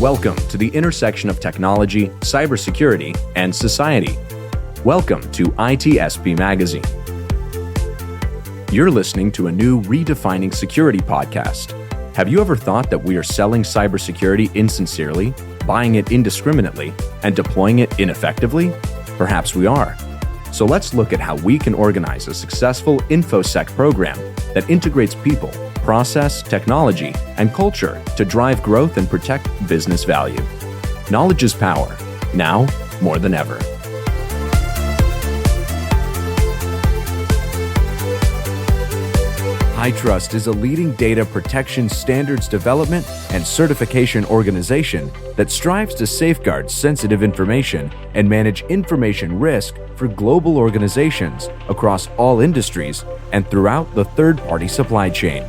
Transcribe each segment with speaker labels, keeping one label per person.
Speaker 1: Welcome to the intersection of technology, cybersecurity, and society. Welcome to ITSPmagazine. You're listening to a new Redefining Security podcast. Have you ever thought that we are selling cybersecurity insincerely, buying it indiscriminately, and deploying it ineffectively? Perhaps we are. So let's look at how we can organize a successful InfoSec program that integrates people, process, technology, and culture to drive growth and protect business value. Knowledge is power, now more than ever. HITRUST is a leading data protection standards development and certification organization that strives to safeguard sensitive information and manage information risk for global organizations across all industries and throughout the third-party supply chain.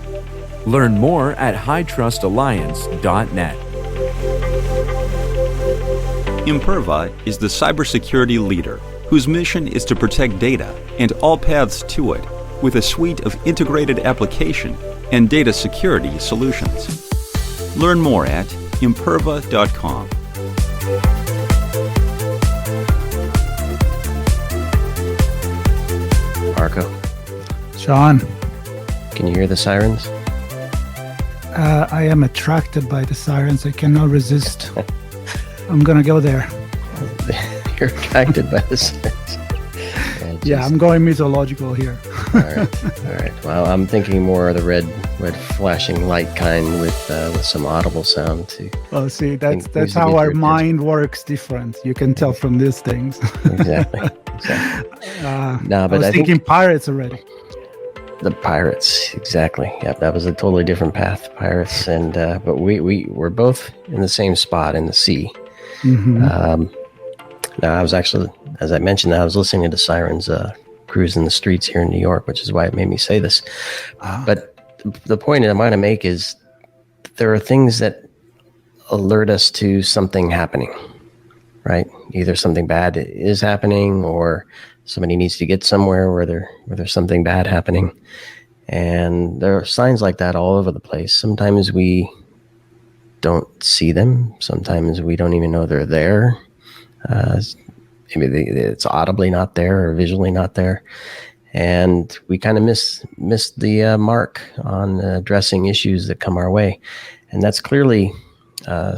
Speaker 1: Learn more at hightrustalliance.net.
Speaker 2: Imperva is the cybersecurity leader whose mission is to protect data and all paths to it with a suite of integrated application and data security solutions. Learn more at imperva.com.
Speaker 3: Marco.
Speaker 4: Sean.
Speaker 3: Can you hear the sirens?
Speaker 4: I am attracted by the sirens. I cannot resist. I'm going to go there.
Speaker 3: You're attracted by the sirens.
Speaker 4: Yeah, I'm going mythological here.
Speaker 3: All right. Well, I'm thinking more of the red flashing light kind with some audible sound too.
Speaker 4: Oh, see, that's how our mind works different. You can tell from these things.
Speaker 3: Exactly.
Speaker 4: No, but I was thinking pirates already.
Speaker 3: The pirates, exactly. Yep, that was a totally different path, pirates, and but we're both in the same spot in the sea. Mm-hmm. Now, I was actually, as I mentioned, I was listening to sirens cruising the streets here in New York, which is why it made me say this. But the point I want to make is there are things that alert us to something happening, right? Either something bad is happening or somebody needs to get somewhere where there's something bad happening. And there are signs like that all over the place. Sometimes we don't see them. Sometimes we don't even know they're there. Maybe it's audibly not there or visually not there. And we kind of miss the mark on addressing issues that come our way. And that's clearly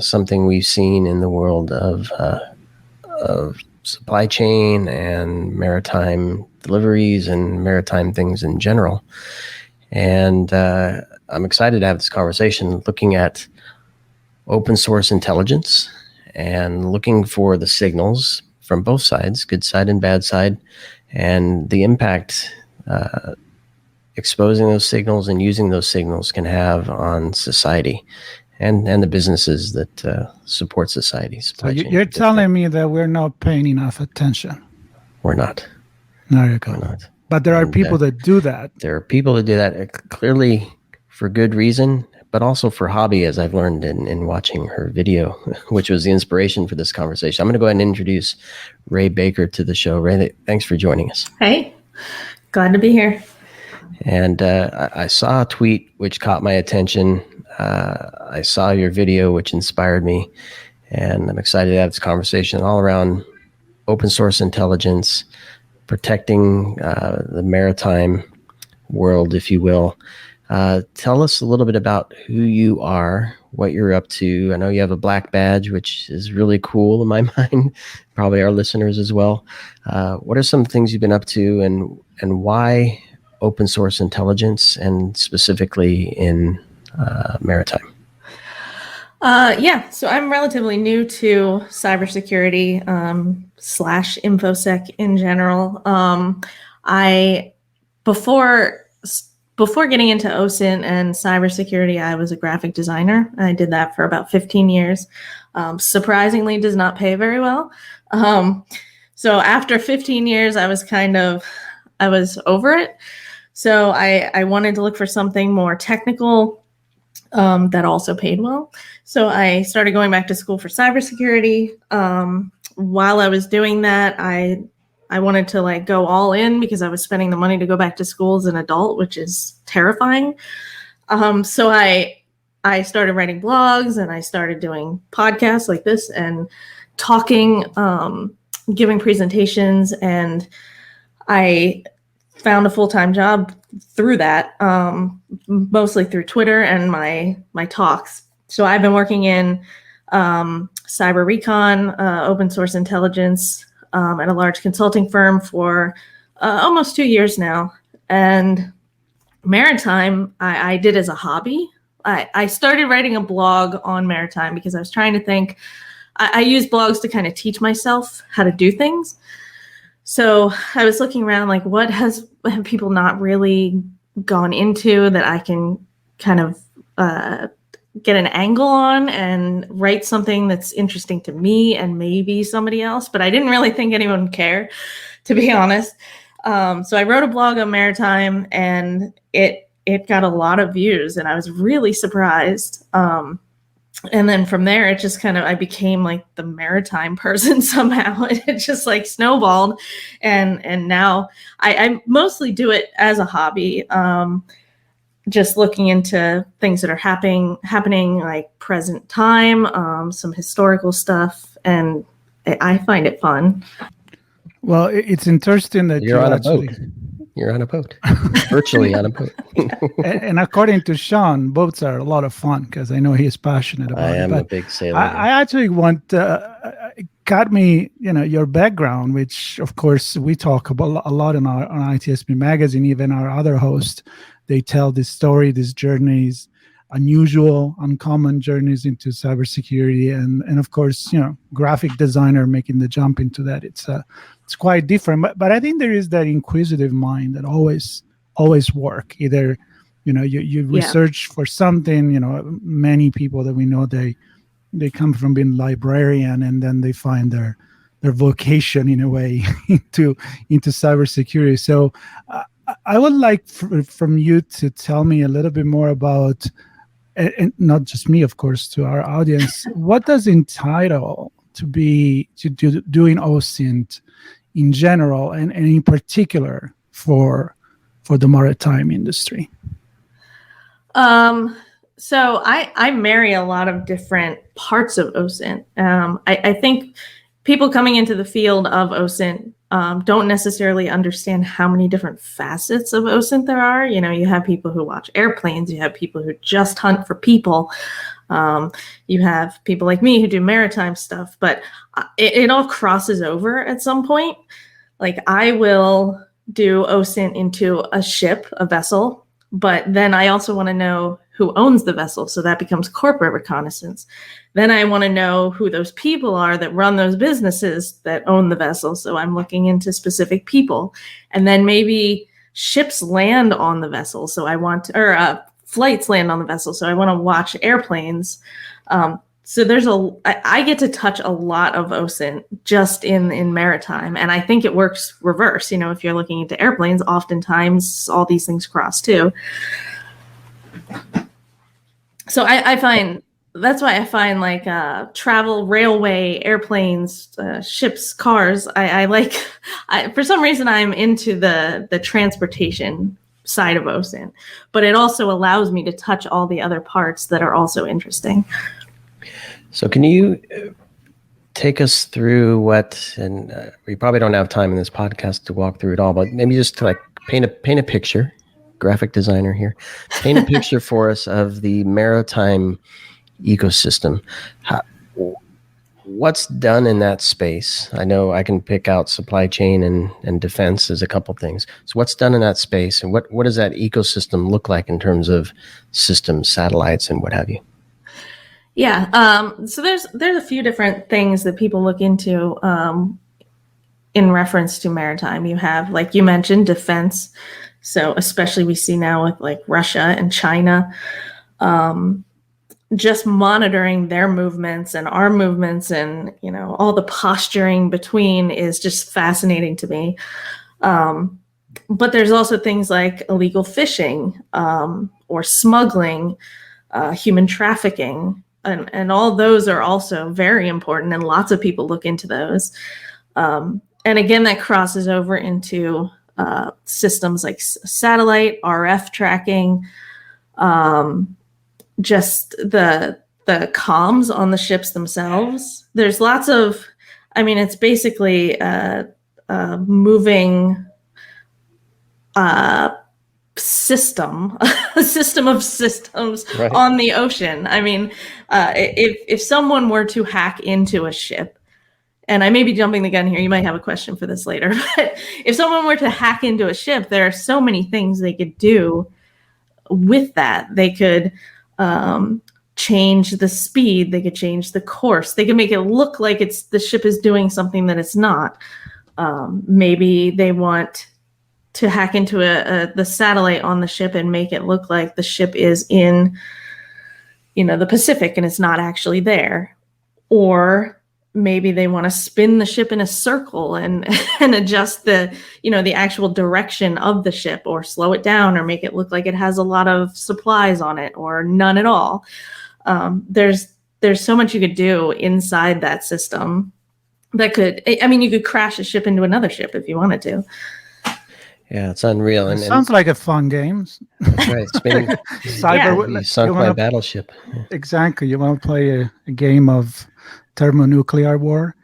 Speaker 3: something we've seen in the world of supply chain and maritime deliveries and maritime things in general. And I'm excited to have this conversation looking at open source intelligence and looking for the signals from both sides, good side and bad side, and the impact exposing those signals and using those signals can have on society and the businesses that support society.
Speaker 4: So you're telling me that we're not paying enough attention?
Speaker 3: We're not.
Speaker 4: There you go.
Speaker 3: We're not.
Speaker 4: But there are people that do that.
Speaker 3: There are people that do that clearly for good reason, but also for hobby, as I've learned in watching her video, which was the inspiration for this conversation. I'm going to go ahead and introduce Rae Baker to the show. Rae, thanks for joining us.
Speaker 5: Hey, glad to be here.
Speaker 3: And I saw a tweet which caught my attention. I saw your video, which inspired me. And I'm excited to have this conversation all around open source intelligence, protecting the maritime world, if you will. Tell us a little bit about who you are, what you're up to. I know you have a black badge, which is really cool in my mind, probably our listeners as well. What are some things you've been up to and why open source intelligence and specifically in maritime?
Speaker 5: So I'm relatively new to cybersecurity / InfoSec in general. Before getting into OSINT and cybersecurity, I was a graphic designer. I did that for about 15 years. Surprisingly, does not pay very well. So after 15 years, I was over it. So I wanted to look for something more technical that also paid well. So I started going back to school for cybersecurity. While I was doing that, I wanted to go all in because I was spending the money to go back to school as an adult, which is terrifying. So I I started writing blogs and I started doing podcasts like this and talking, giving presentations, and I found a full-time job through that, mostly through Twitter and my talks. So I've been working in cyber recon, open source intelligence at a large consulting firm for almost 2 years now. And Maritime, I did as a hobby. I started writing a blog on Maritime because I was trying to think. I use blogs to kind of teach myself how to do things. So I was looking around, like, what have people not really gone into that I can kind of get an angle on and write something that's interesting to me and maybe somebody else. But I didn't really think anyone would care, to be honest. So I wrote a blog on Maritime, and it got a lot of views, and I was really surprised. And then from there, it just I became like the Maritime person somehow. It just like snowballed. And now I mostly do it as a hobby, just looking into things that are happening like present time, some historical stuff. And I find it fun.
Speaker 4: Well, it's interesting that
Speaker 3: you're on a boat. You're on a boat, virtually on a boat.
Speaker 4: And according to Sean, boats are a lot of fun because I know he is passionate about it.
Speaker 3: I am a big sailor.
Speaker 4: I actually want, got me, your background, which of course we talk about a lot on ITSPmagazine. Even our other hosts, they tell this story, these journeys, unusual, uncommon journeys into cybersecurity, and of course, graphic designer making the jump into that. It's quite different, but I think there is that inquisitive mind that always work. Either, you research for something. Many people that we know, they come from being librarian, and then they find their vocation in a way into cybersecurity. So I would like from you to tell me a little bit more about, and not just me, of course, to our audience, what does entitle to doing OSINT in general, and in particular for the maritime industry?
Speaker 5: So I marry a lot of different parts of OSINT. I think people coming into the field of OSINT don't necessarily understand how many different facets of OSINT there are. You have people who watch airplanes, you have people who just hunt for people. You have people like me who do maritime stuff, but it all crosses over at some point. Like, I will do OSINT into a ship, a vessel, but then I also want to know who owns the vessel. So that becomes corporate reconnaissance. Then I want to know who those people are that run those businesses that own the vessel. So I'm looking into specific people. And then maybe ships land on the vessel. So I want, or flights land on the vessel. So I want to watch airplanes. So I get to touch a lot of OSINT just in maritime. And I think it works reverse. If you're looking into airplanes, oftentimes all these things cross too. So I find, that's why I find like travel, railway, airplanes, ships, cars. For some reason, I'm into the transportation side of OSINT, but it also allows me to touch all the other parts that are also interesting.
Speaker 3: So can you take us through and we probably don't have time in this podcast to walk through it all, but maybe just to like paint a picture, graphic designer here, paint a picture for us of the maritime ecosystem. What's done in that space? I know I can pick out supply chain and defense as a couple things. So what's done in that space, and what does that ecosystem look like in terms of systems, satellites, and what have you?
Speaker 5: Yeah. So there's a few different things that people look into in reference to maritime. You have, like you mentioned, defense. So especially we see now with like Russia and China, just monitoring their movements and our movements, and all the posturing between is just fascinating to me. But there's also things like illegal fishing or smuggling, human trafficking. And all those are also very important, and lots of people look into those. And again, that crosses over into systems like satellite, RF tracking, just the comms on the ships themselves. There's lots of, I mean, it's basically a moving system, a system of systems
Speaker 3: Right.
Speaker 5: on the ocean. I mean, if someone were to hack into a ship, and I may be jumping the gun here, you might have a question for this later, but if someone were to hack into a ship, there are so many things they could do with that. They could change the speed, they could change the course, they could make it look like the ship is doing something that it's not. Maybe they want to hack into the satellite on the ship and make it look like the ship is in, the Pacific and it's not actually there. Or maybe they want to spin the ship in a circle and adjust the actual direction of the ship, or slow it down, or make it look like it has a lot of supplies on it, or none at all. There's so much you could do inside that system that you could crash a ship into another ship if you wanted to.
Speaker 3: Yeah, it's unreal.
Speaker 4: It sounds like a fun game.
Speaker 3: That's right. Spinning
Speaker 4: Cyber.
Speaker 3: you sunk my battleship.
Speaker 4: Exactly. You want to play a game of thermonuclear war.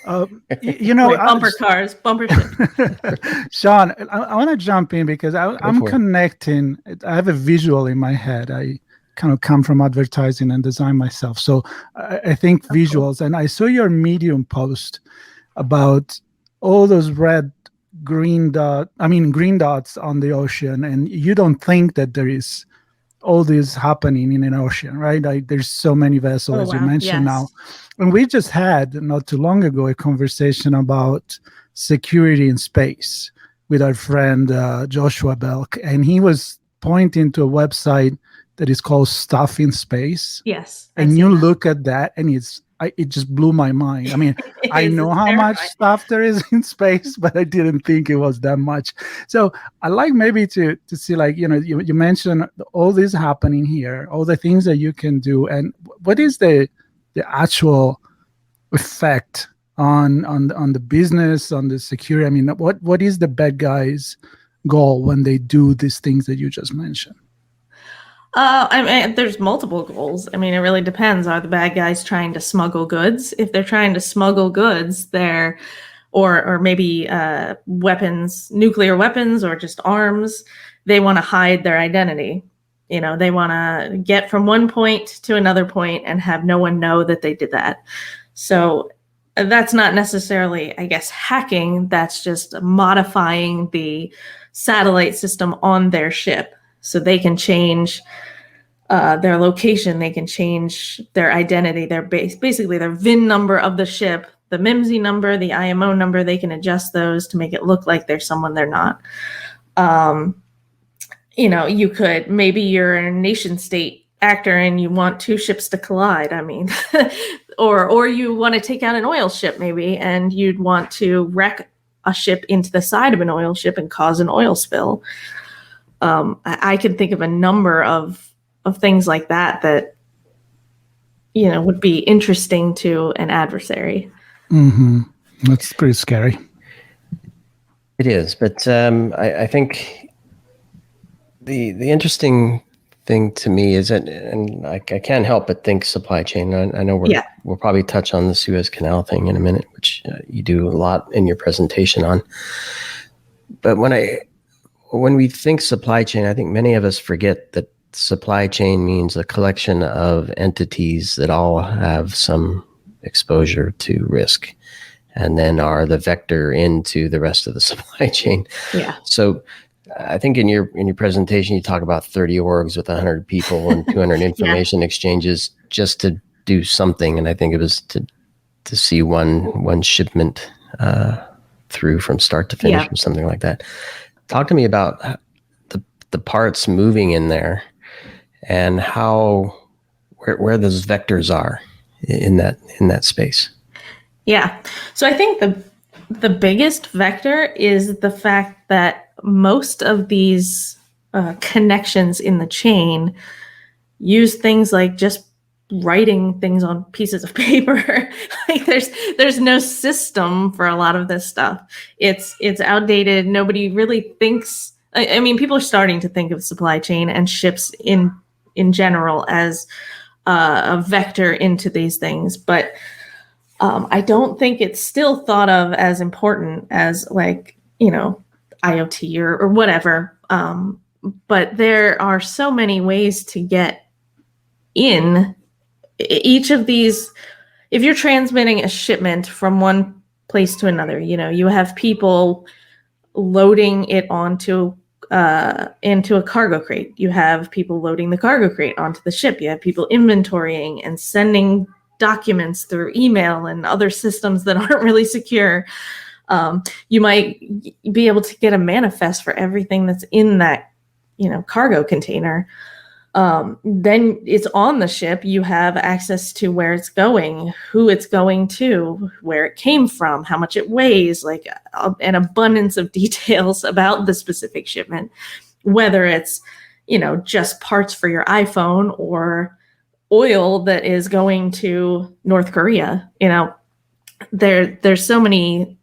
Speaker 5: Bumper cars, bumper ships.
Speaker 4: Sean, I want to jump in because I'm connecting. I have a visual in my head. I kind of come from advertising and design myself. So I think visuals. Cool. And I saw your Medium post about all those green dots on the ocean, and you don't think that there is all this happening in an ocean, right? Like, there's so many vessels, as you mentioned. Yes. Now. And we just had not too long ago a conversation about security in space with our friend Joshua Belk, and he was pointing to a website that is called Stuff in Space.
Speaker 5: Yes.
Speaker 4: And you look at that, and it just blew my mind. I mean, I know how much stuff there is in space, but I didn't think it was that much. So I like maybe to see, like, you mentioned all this happening here, all the things that you can do, and what is the actual effect on the business, on the security? I mean, what is the bad guys' goal when they do these things that you just mentioned?
Speaker 5: There's multiple goals. I mean, it really depends. Are the bad guys trying to smuggle goods? If they're trying to smuggle goods, or maybe weapons, nuclear weapons, or just arms, they want to hide their identity. They want to get from one point to another point and have no one know that they did that. So that's not necessarily, I guess, hacking. That's just modifying the satellite system on their ship, so they can change their location, they can change their identity, their basically their VIN number of the ship, the MIMSI number, the IMO number. They can adjust those to make it look like they're someone they're not. You could, maybe you're a nation state actor and you want two ships to collide. I mean, or you want to take out an oil ship maybe, and you'd want to wreck a ship into the side of an oil ship and cause an oil spill. I can think of a number of things like that would be interesting to an adversary.
Speaker 4: Mm-hmm. That's pretty scary.
Speaker 3: It is, but I think the interesting thing to me is that, and I can't help but think supply chain. I know we'll probably touch on the Suez Canal thing in a minute, which you do a lot in your presentation on. But when we think supply chain, I think many of us forget that supply chain means a collection of entities that all have some exposure to risk, and then are the vector into the rest of the supply chain.
Speaker 5: Yeah. So
Speaker 3: I think in your presentation, you talk about 30 orgs with 100 people and 200 information exchanges just to do something. And I think it was to see one shipment through from start to finish or something like that. Talk to me about the parts moving in there and where those vectors are in that space.
Speaker 5: Yeah. So I think the biggest vector is the fact that most of these connections in the chain use things like just writing things on pieces of paper. Like there's no system for a lot of this stuff. It's outdated. Nobody really thinks. I mean, people are starting to think of supply chain and ships in in general as a vector into these things. But I don't think it's still thought of as important as like, IoT or whatever. But there are so many ways to get in each of these. If you're transmitting a shipment from one place to another, you have people loading it onto into a cargo crate. You have people loading the cargo crate onto the ship. You have people inventorying and sending documents through email and other systems that aren't really secure. You might be able to get a manifest for everything that's in that, cargo container. Then it's on the ship. You have access to where it's going, who it's going to, where it came from, how much it weighs, like an abundance of details about the specific shipment, whether it's, just parts for your iPhone or oil that is going to North Korea. There's so many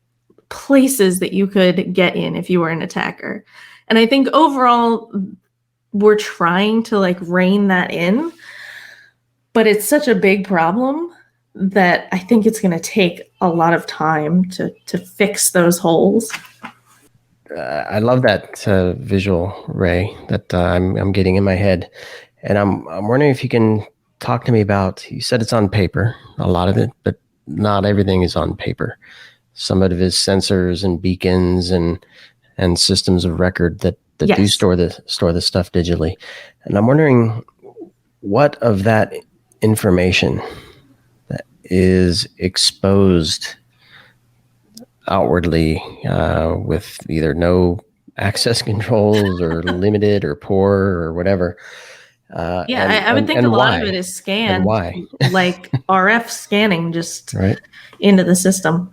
Speaker 5: places that you could get in if you were an attacker. And I think overall, we're trying to like rein that in, but it's such a big problem that I think it's going to take a lot of time to fix those holes.
Speaker 3: I love that visual, Rae, that I'm getting in my head. And I'm wondering if you can talk to me about, you said it's on paper, a lot of it, but not everything is on paper. Some of it is sensors and beacons and systems of record that
Speaker 5: Yes.
Speaker 3: do store the stuff digitally. And I'm wondering what of that information that is exposed outwardly with either no access controls or limited or poor or whatever.
Speaker 5: I would think a lot of it is scanned.
Speaker 3: And why?
Speaker 5: Like RF scanning just
Speaker 3: Right.
Speaker 5: into the system.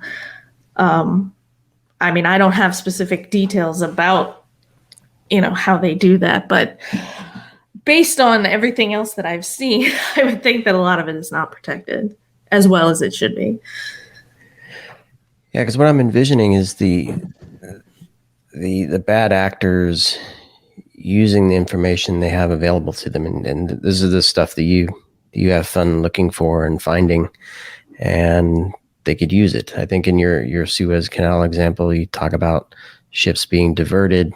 Speaker 5: I mean, I don't have specific details about, how they do that, but based on everything else that I've seen, I would think that a lot of it is not protected as well as it should be.
Speaker 3: Yeah, because what I'm envisioning is the bad actors using the information they have available to them, and this is the stuff that you have fun looking for and finding, and they could use it. I think in your Suez Canal example, you talk about ships being diverted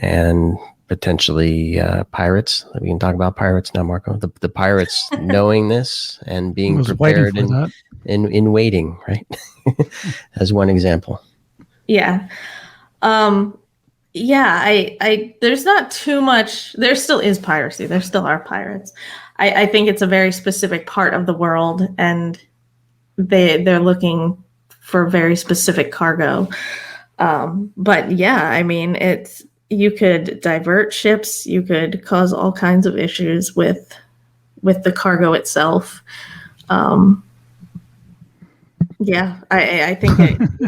Speaker 3: and potentially pirates. We can talk about pirates now, Marco. The pirates knowing this and being prepared in waiting, right? As one example.
Speaker 5: Yeah. There's not too much. There still is piracy. There still are pirates. I think it's a very specific part of the world, and they're looking for very specific cargo. But yeah, I mean, you could divert ships. You could cause all kinds of issues with the cargo itself. Yeah, I think I'm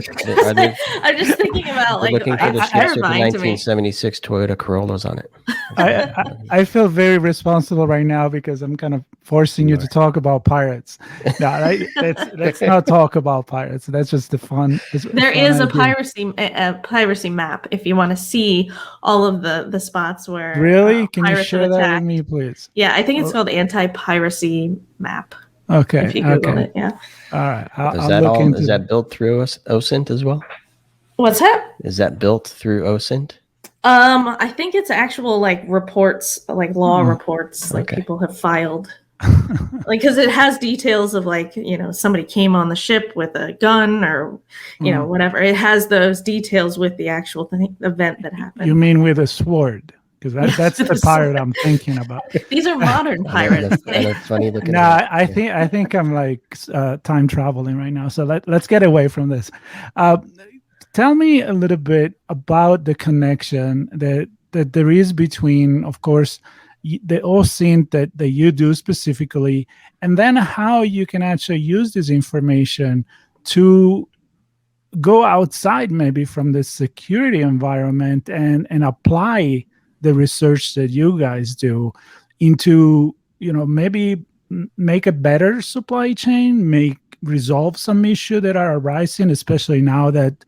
Speaker 5: just thinking about like
Speaker 3: looking for the ships with the
Speaker 5: terrifying to me.
Speaker 3: 1976 Toyota Corollas on it.
Speaker 4: I feel very responsible right now because I'm kind of forcing you to talk about pirates. No, let's not talk about pirates. That's just the fun.
Speaker 5: There is a piracy map if you want to see all of the spots where
Speaker 4: really can you
Speaker 5: pirates
Speaker 4: share
Speaker 5: have
Speaker 4: that
Speaker 5: attacked.
Speaker 4: with me, please?
Speaker 5: Yeah, I think it's called anti-piracy map.
Speaker 4: Okay.
Speaker 5: If you Google it, yeah.
Speaker 4: All right.
Speaker 3: Is that built through OSINT as well?
Speaker 5: What's that?
Speaker 3: Is that built through OSINT?
Speaker 5: I think it's actual like reports, like law reports, like people have filed. Like, because it has details of like, somebody came on the ship with a gun or, whatever. It has those details with the actual event that happened.
Speaker 4: You mean with a sword? Because that's the pirate I'm thinking about.
Speaker 5: These are modern pirates.
Speaker 3: They're funny looking.
Speaker 4: No, I think I'm like time traveling right now. So let's get away from this. Tell me a little bit about the connection that there is between, of course, the OSINT that you do specifically, and then how you can actually use this information to go outside maybe from the security environment and apply the research that you guys do into, maybe make a better supply chain, resolve some issue that are arising, especially now that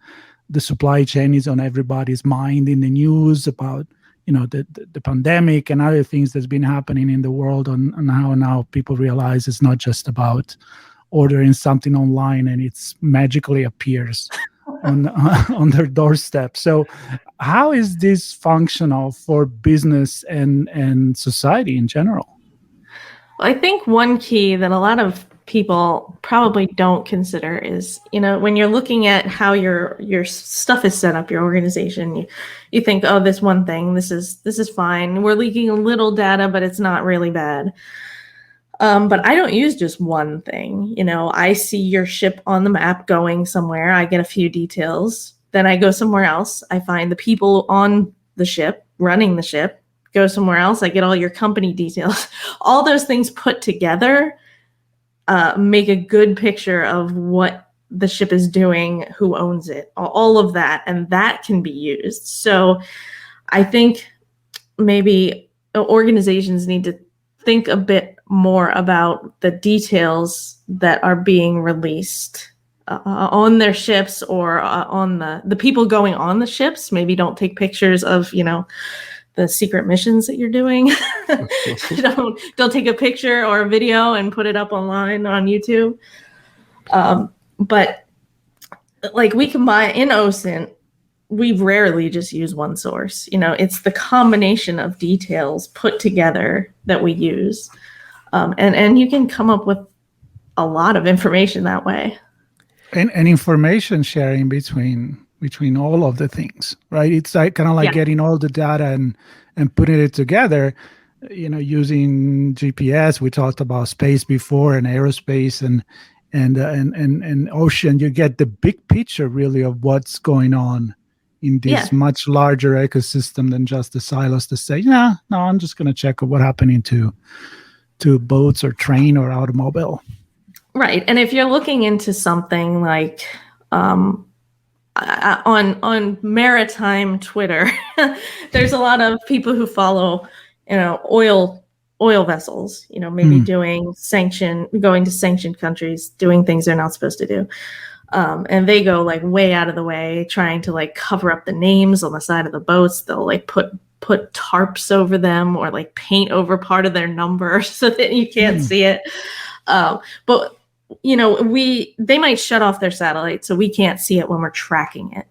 Speaker 4: the supply chain is on everybody's mind in the news about, the pandemic and other things that's been happening in the world on how now people realize it's not just about ordering something online and it's magically appears on their doorstep. So how is this functional for business and society in general?
Speaker 5: I think one key that a lot of people probably don't consider is, when you're looking at how your stuff is set up, your organization, you think, oh, this one thing, this is fine. We're leaking a little data, but it's not really bad. But I don't use just one thing. I see your ship on the map going somewhere. I get a few details. Then I go somewhere else. I find the people on the ship, running the ship, go somewhere else. I get all your company details. All those things put together make a good picture of what the ship is doing, who owns it, all of that. And that can be used. So I think maybe organizations need to think a bit more about the details that are being released on their ships or on the people going on the ships. Maybe don't take pictures of, the secret missions that you're doing. don't take a picture or a video and put it up online on YouTube. But like we combine in OSINT, we rarely just use one source. It's the combination of details put together that we use. And you can come up with a lot of information that way.
Speaker 4: And information sharing between all of the things, right? It's like kind of like getting all the data and putting it together, using GPS. We talked about space before and aerospace and ocean. You get the big picture really of what's going on in this much larger ecosystem than just the silos to say, no, I'm just going to check what happening to boats or train or automobile.
Speaker 5: Right. And if you're looking into something like on Maritime Twitter, there's a lot of people who follow, oil vessels, maybe going to sanctioned countries, doing things they're not supposed to do. And they go like way out of the way, trying to like cover up the names on the side of the boats. They'll like put tarps over them or like paint over part of their number so that you can't see it. But they might shut off their satellite so we can't see it when we're tracking it.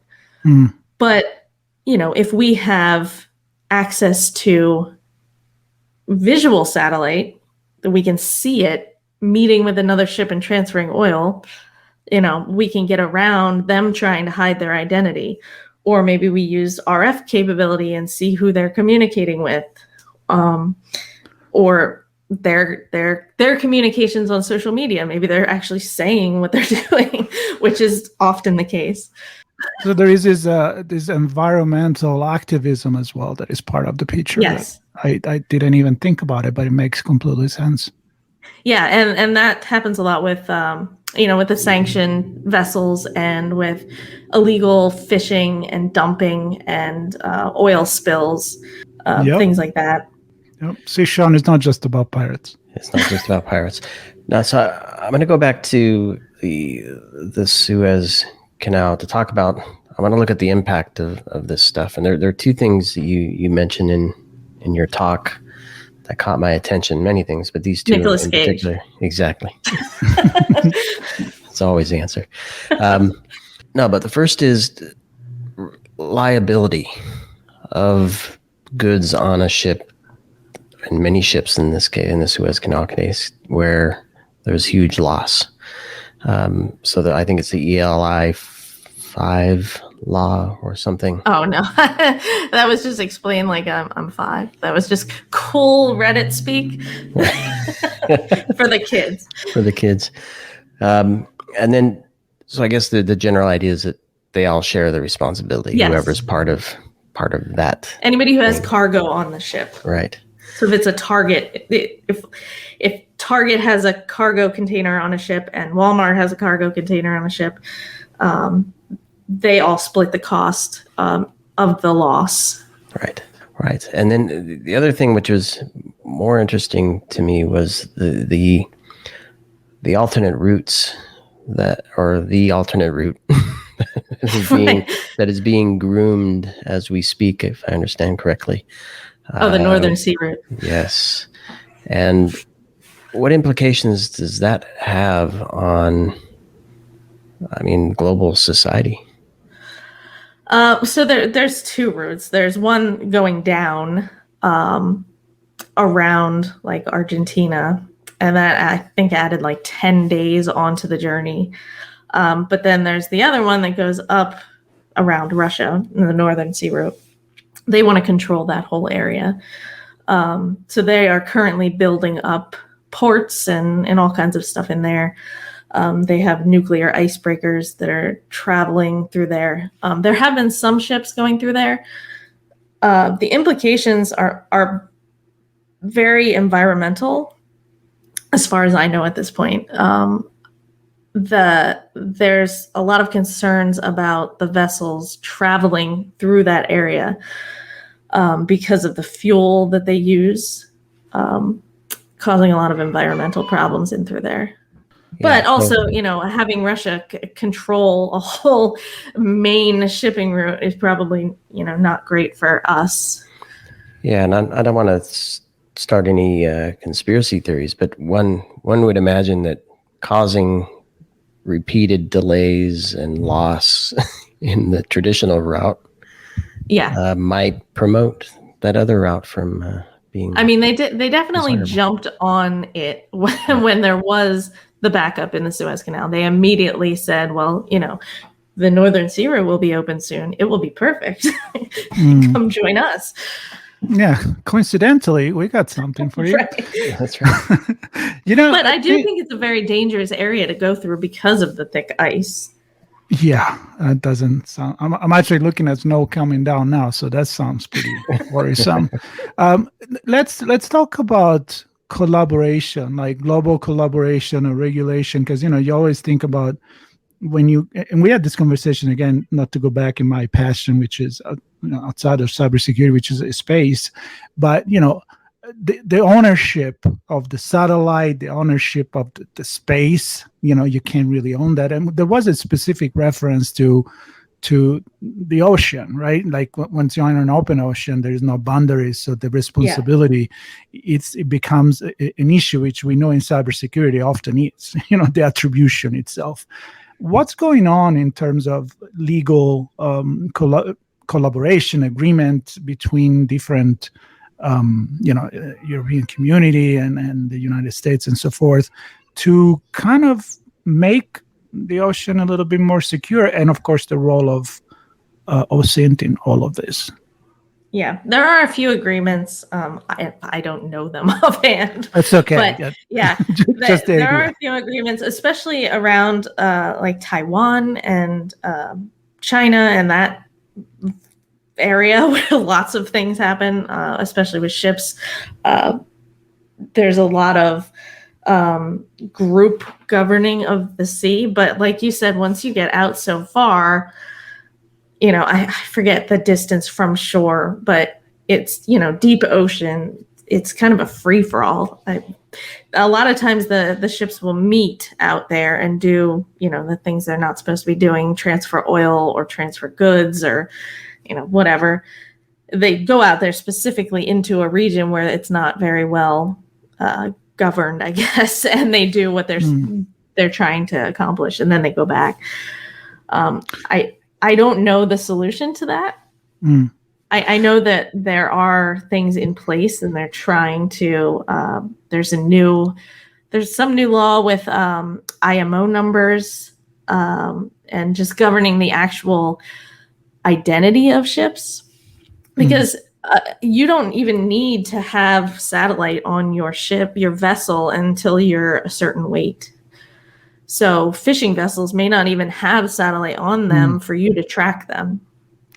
Speaker 5: But, if we have access to visual satellite that we can see it meeting with another ship and transferring oil, we can get around them trying to hide their identity. Or maybe we use RF capability and see who they're communicating with, or their communications on social media. Maybe they're actually saying what they're doing, which is often the case.
Speaker 4: So there is this environmental activism as well that is part of the picture.
Speaker 5: Yes,
Speaker 4: I didn't even think about it, but it makes completely sense.
Speaker 5: Yeah, and that happens a lot with with the sanctioned vessels and with illegal fishing and dumping and oil spills, things like that.
Speaker 4: Yep. See, Sean, it's not just about pirates.
Speaker 3: It's not just about pirates. Now, so I'm going to go back to the Suez Canal to talk about. I want to look at the impact of this stuff, and there are two things that you mentioned in your talk that caught my attention. Many things, but these two
Speaker 5: Nicolas
Speaker 3: in
Speaker 5: Cage.
Speaker 3: particular. Exactly. It's always the answer. No, but the first is liability of goods on a ship, and many ships in this case, in the Suez Canal case, where there's huge loss. So that I think it's the ELI 5 law or something.
Speaker 5: Oh no, that was just explained like I'm 5. That was just cool Reddit speak for the kids.
Speaker 3: For the kids, and then so I guess the general idea is that they all share the responsibility. Yes. Whoever's part of that.
Speaker 5: Anybody who has cargo on the ship.
Speaker 3: Right.
Speaker 5: So if it's a Target, if Target has a cargo container on a ship and Walmart has a cargo container on a ship, they all split the cost of the loss.
Speaker 3: Right. And then the other thing which was more interesting to me was the alternate routes the alternate route that is being groomed as we speak, if I understand correctly.
Speaker 5: The Northern Sea Route.
Speaker 3: Yes. And what implications does that have on, global society?
Speaker 5: So there's two routes. There's one going down around like Argentina, and that I think added like 10 days onto the journey. But then there's the other one that goes up around Russia in the Northern Sea Route. They want to control that whole area. So they are currently building up ports and all kinds of stuff in there. They have nuclear icebreakers that are traveling through there. There have been some ships going through there. The implications are very environmental, as far as I know at this point. There's a lot of concerns about the vessels traveling through that area because of the fuel that they use, causing a lot of environmental problems in through there. But also, having Russia control a whole main shipping route is probably, not great for us.
Speaker 3: Yeah, and I don't want to start any conspiracy theories, but one would imagine that causing repeated delays and loss in the traditional route might promote that other route from being...
Speaker 5: they definitely jumped on it when there was the backup in the Suez Canal. They immediately said, well, the Northern Sea Route will be open soon. It will be perfect. Come join us.
Speaker 4: Yeah, coincidentally, we got something for you.
Speaker 5: Right.
Speaker 3: Yeah, that's right.
Speaker 5: But I do think it's a very dangerous area to go through because of the thick ice.
Speaker 4: Yeah, that doesn't sound... I'm actually looking at snow coming down now, so that sounds pretty worrisome. Let's talk about collaboration, like global collaboration or regulation, because you always think about and we had this conversation again, not to go back in my passion, which is outside of cybersecurity, which is space, but the ownership of the satellite, the ownership of the space, you can't really own that. And there was a specific reference to the ocean, right? Like once you're in an open ocean, there is no boundaries. So the responsibility, it becomes an issue, which we know in cybersecurity often is, the attribution itself. What's going on in terms of legal collaboration agreement between different, European community and the United States and so forth to kind of make the ocean a little bit more secure, and of course the role of OSINT in all of this?
Speaker 5: Yeah, there are a few agreements. I don't know them offhand.
Speaker 4: That's okay.
Speaker 5: But there are a few agreements, especially around like Taiwan and China and that area where lots of things happen, especially with ships. There's a lot of group governing of the sea, but like you said, once you get out so far, I forget the distance from shore, but it's deep ocean. It's kind of a free for all. A lot of times the ships will meet out there and do the things they're not supposed to be doing, transfer oil or transfer goods or whatever. They go out there specifically into a region where it's not very well governed, I guess, and they do what they're trying to accomplish, and then they go back. I don't know the solution to that. I know that there are things in place, and they're trying to. There's some new law with IMO numbers and just governing the actual identity of ships, because you don't even need to have satellite on your ship, your vessel, until you're a certain weight. So fishing vessels may not even have satellite on them for you to track them.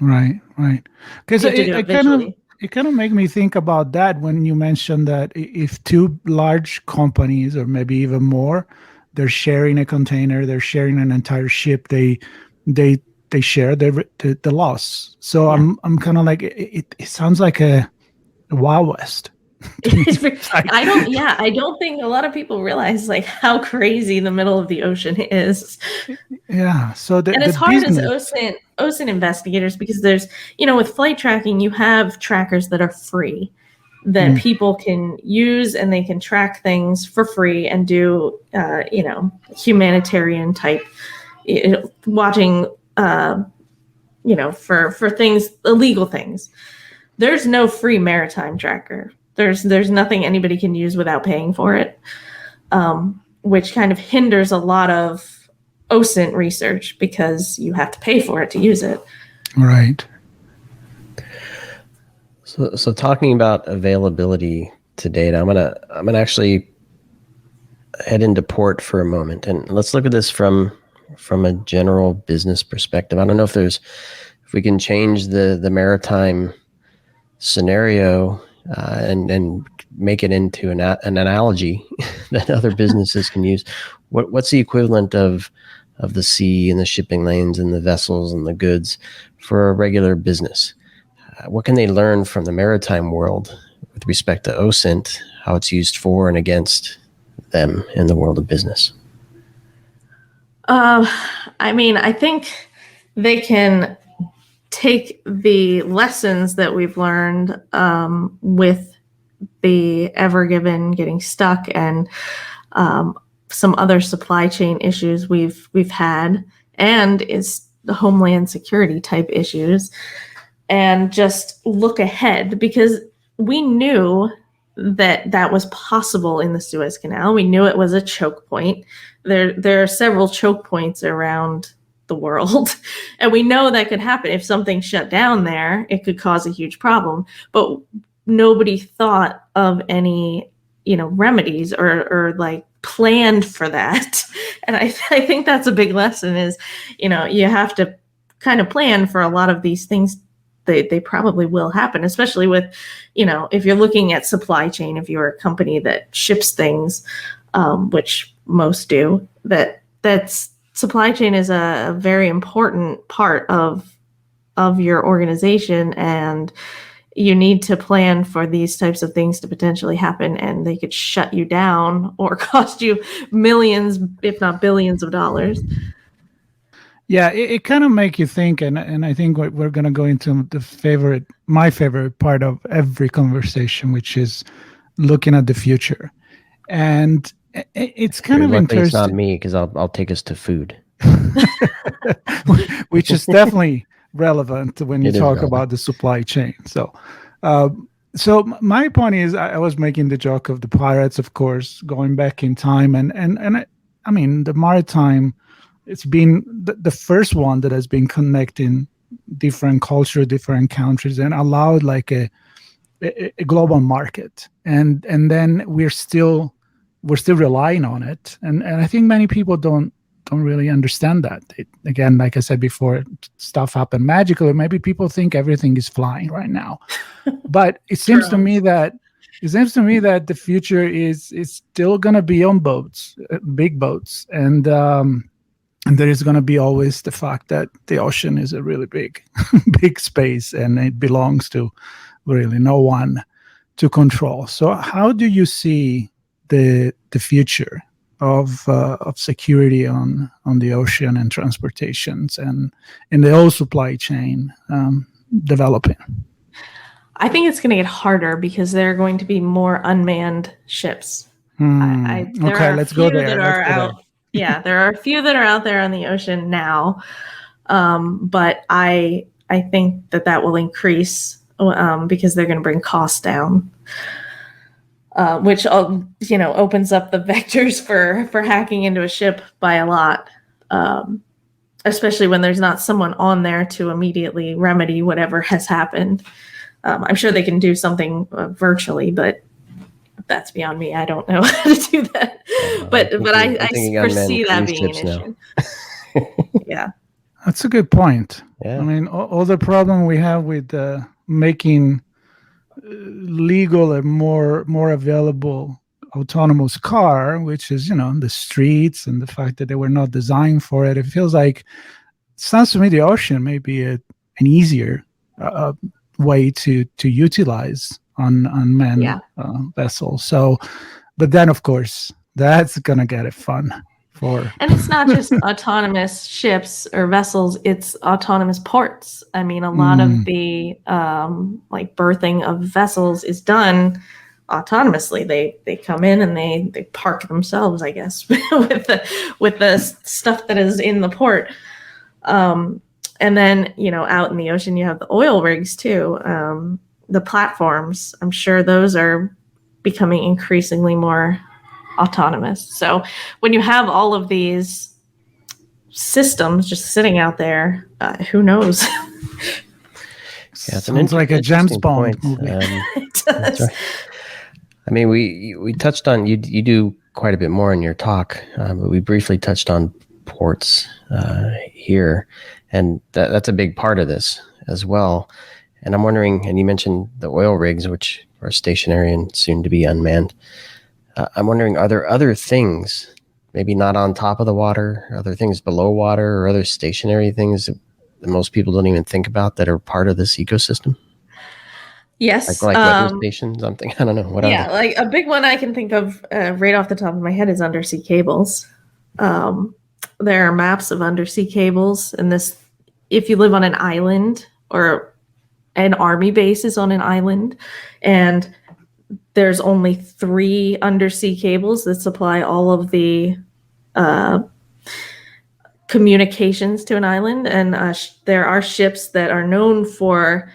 Speaker 4: Right. Because it kind of make me think about that when you mentioned that if two large companies, or maybe even more, they're sharing a container, they're sharing an entire ship, they share the loss. So I'm kind of like, it sounds like a Wild West.
Speaker 5: I don't think a lot of people realize like how crazy the middle of the ocean is.
Speaker 4: Yeah. So
Speaker 5: and it's hard as OSINT investigators, because there's, with flight tracking, you have trackers that are free that people can use, and they can track things for free and do, humanitarian type watching, for things, illegal things. There's no free maritime tracker. There's nothing anybody can use without paying for it, which kind of hinders a lot of OSINT research because you have to pay for it to use it.
Speaker 4: Right.
Speaker 3: So talking about availability to data, I'm gonna actually head into port for a moment, and let's look at this from a general business perspective. I don't know if we can change the maritime scenario and make it into an analogy that other businesses can use. What's the equivalent of the sea and the shipping lanes and the vessels and the goods for a regular business? What can they learn from the maritime world with respect to OSINT, how it's used for and against them in the world of business?
Speaker 5: I think they can take the lessons that we've learned with the Ever Given getting stuck and some other supply chain issues we've had, and is the homeland security type issues, and just look ahead, because we knew that was possible in the Suez Canal. We knew it was a choke point. There are several choke points around the world, and we know that could happen. If something shut down there, it could cause a huge problem, but nobody thought of any, remedies or like planned for that. And I think that's a big lesson is, you have to kind of plan for a lot of these things. They probably will happen, especially with, if you're looking at supply chain, if you're a company that ships things, which most do, that's supply chain is a very important part of your organization, and you need to plan for these types of things to potentially happen, and they could shut you down or cost you millions, if not billions of dollars.
Speaker 4: Yeah, it kind of make you think, and I think we're going to go into my favorite part of every conversation, which is looking at the future. And it's kind of interesting.
Speaker 3: It's not me, because I'll take us to food.
Speaker 4: Which is definitely relevant when you talk about the supply chain. So my point is, I was making the joke of the pirates, of course, going back in time, and I mean, the maritime, it's been the first one that has been connecting different culture, different countries, and allowed like a global market. And then we're still relying on it. And I think many people don't really understand that. Again, like I said before, stuff happened magically. Maybe people think everything is flying right now, but it seems to me that the future is still going to be on boats, big boats, and there is going to be always the fact that the ocean is a really big space, and it belongs to really no one to control. So how do you see the future of security on the ocean and transportations and in the whole supply chain developing?
Speaker 5: I think it's going to get harder because there are going to be more unmanned ships.
Speaker 4: Okay, let's go there.
Speaker 5: Yeah, there are a few that are out there on the ocean now, but I think that will increase because they're going to bring costs down, which opens up the vectors for hacking into a ship by a lot, especially when there's not someone on there to immediately remedy whatever has happened. I'm sure they can do something virtually, but that's beyond me. I don't know how to do that. But I foresee that being an issue. Yeah.
Speaker 4: That's a good point.
Speaker 3: Yeah.
Speaker 4: I mean, all the problem we have with making legal and more available autonomous car, which is, the streets and the fact that they were not designed for it. It sounds to me the ocean may be an easier way to utilize unmanned vessels. So, but then of course that's gonna get it fun.
Speaker 5: And it's not just autonomous ships or vessels, it's autonomous ports. I mean, a lot of the like berthing of vessels is done autonomously. They come in and they park themselves, I guess, with the stuff that is in the port. And then, out in the ocean, you have the oil rigs too. The platforms, I'm sure those are becoming increasingly more autonomous. So when you have all of these systems just sitting out there, who knows?
Speaker 4: Sounds like a James Bond movie.
Speaker 5: It does.
Speaker 3: Right. I mean, we touched on, you do quite a bit more in your talk, but we briefly touched on ports here, and that's a big part of this as well. And I'm wondering, and you mentioned the oil rigs, which are stationary and soon to be unmanned. I'm wondering, are there other things, maybe not on top of the water, other things below water, or other stationary things that most people don't even think about that are part of this ecosystem?
Speaker 5: Yes.
Speaker 3: Like weather stations, something. I don't know. What
Speaker 5: yeah, like a big one I can think of right off the top of my head is undersea cables. There are maps of undersea cables, and this, if you live on an island or an army base is on an island, and there's only 3 undersea cables that supply all of the communications to an island. And there are ships that are known for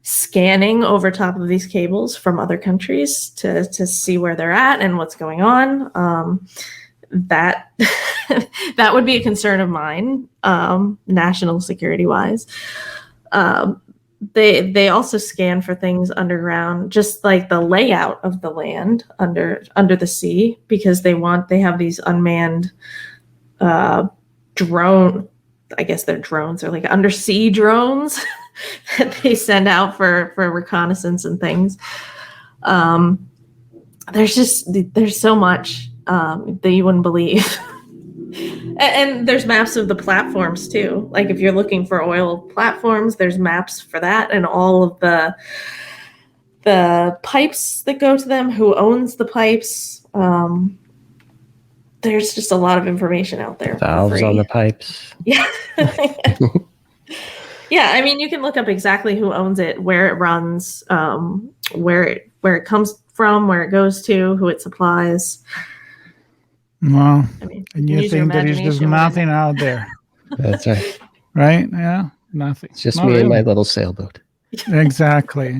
Speaker 5: scanning over top of these cables from other countries to see where they're at and what's going on. That that would be a concern of mine, national security wise. They also scan for things underground, just like the layout of the land under the sea, because they have these unmanned drone. I guess they're drones, or like undersea drones that they send out for reconnaissance and things. There's so much that you wouldn't believe. And there's maps of the platforms too. Like if you're looking for oil platforms, there's maps for that, and all of the pipes that go to them, who owns the pipes. There's just a lot of information out there.
Speaker 3: Valves on the pipes.
Speaker 5: Yeah. Yeah, I mean, you can look up exactly who owns it, where it runs, where it comes from, where it goes to, who it supplies.
Speaker 4: Wow.
Speaker 5: I mean,
Speaker 4: and you think that there's just nothing out there.
Speaker 3: That's right.
Speaker 4: Right? Yeah, nothing.
Speaker 3: It's just me and my little sailboat.
Speaker 4: Exactly.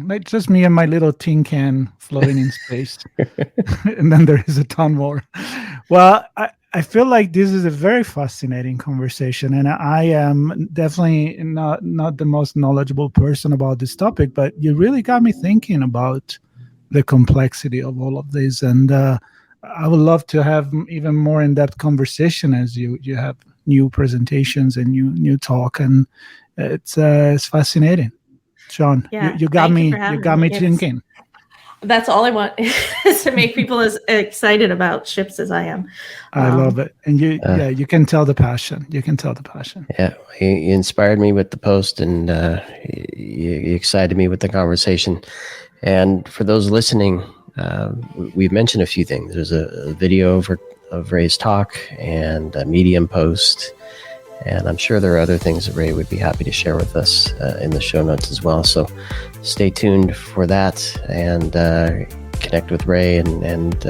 Speaker 4: Like just me and my little tin can floating in space. And then there is a ton more. Well, I feel like this is a very fascinating conversation, and I am definitely not the most knowledgeable person about this topic, but you really got me thinking about the complexity of all of this. And I would love to have even more in-depth conversation as you have new presentations and new talk, and it's fascinating. Sean,
Speaker 5: yeah,
Speaker 4: you got me thinking.
Speaker 5: That's all I want, is to make people as excited about ships as I am.
Speaker 4: I love it. And you can tell the passion.
Speaker 3: Yeah, you inspired me with the post, and you excited me with the conversation. And for those listening, we've mentioned a few things. There's a video of Rae's talk and a Medium post, and I'm sure there are other things that Rae would be happy to share with us in the show notes as well. So stay tuned for that, and connect with Rae and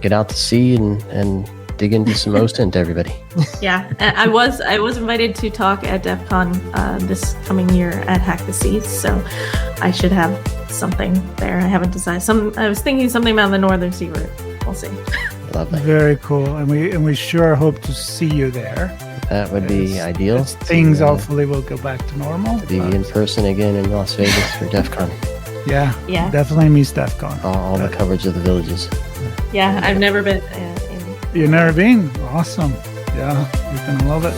Speaker 3: get out to sea and dig into some OSINT, everybody.
Speaker 5: Yeah, I was invited to talk at DEF CON this coming year at Hack the Seas, so I should have something there. I haven't decided. I was thinking something about the Northern Sea route. We'll see.
Speaker 3: Love that.
Speaker 4: Very cool, and we sure hope to see you there.
Speaker 3: That would be ideal.
Speaker 4: Things hopefully will go back to normal.
Speaker 3: To be in person again in Las Vegas for DEF CON.
Speaker 4: Yeah, definitely miss DEF CON.
Speaker 3: All the coverage of the villages.
Speaker 5: Yeah, I've never been.
Speaker 4: You've never been? Awesome. Yeah, you're gonna love it.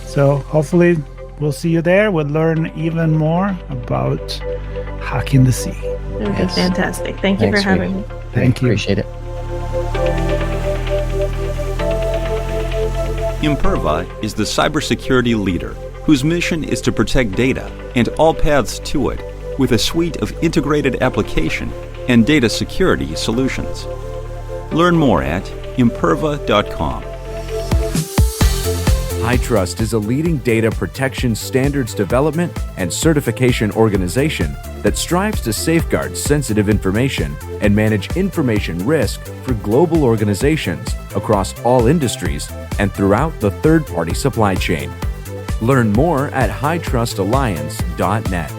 Speaker 4: So hopefully we'll see you there. We'll learn even more about hacking the sea.
Speaker 5: It would be fantastic. Thanks for having me.
Speaker 4: Thank you.
Speaker 3: Appreciate it.
Speaker 2: Imperva is the cybersecurity leader whose mission is to protect data and all paths to it with a suite of integrated application and data security solutions. Learn more at imperva.com.
Speaker 1: HITRUST is a leading data protection standards development and certification organization that strives to safeguard sensitive information and manage information risk for global organizations across all industries and throughout the third-party supply chain. Learn more at hightrustalliance.net.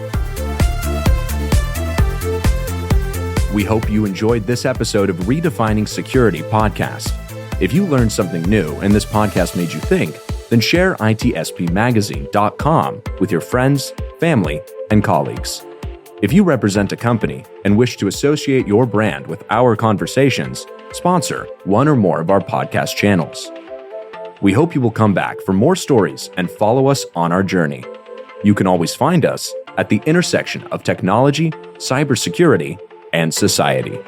Speaker 1: We hope you enjoyed this episode of Redefining Security podcast. If you learned something new and this podcast made you think, then share ITSPmagazine.com with your friends, family, and colleagues. If you represent a company and wish to associate your brand with our conversations, sponsor one or more of our podcast channels. We hope you will come back for more stories and follow us on our journey. You can always find us at the intersection of technology, cybersecurity, and society.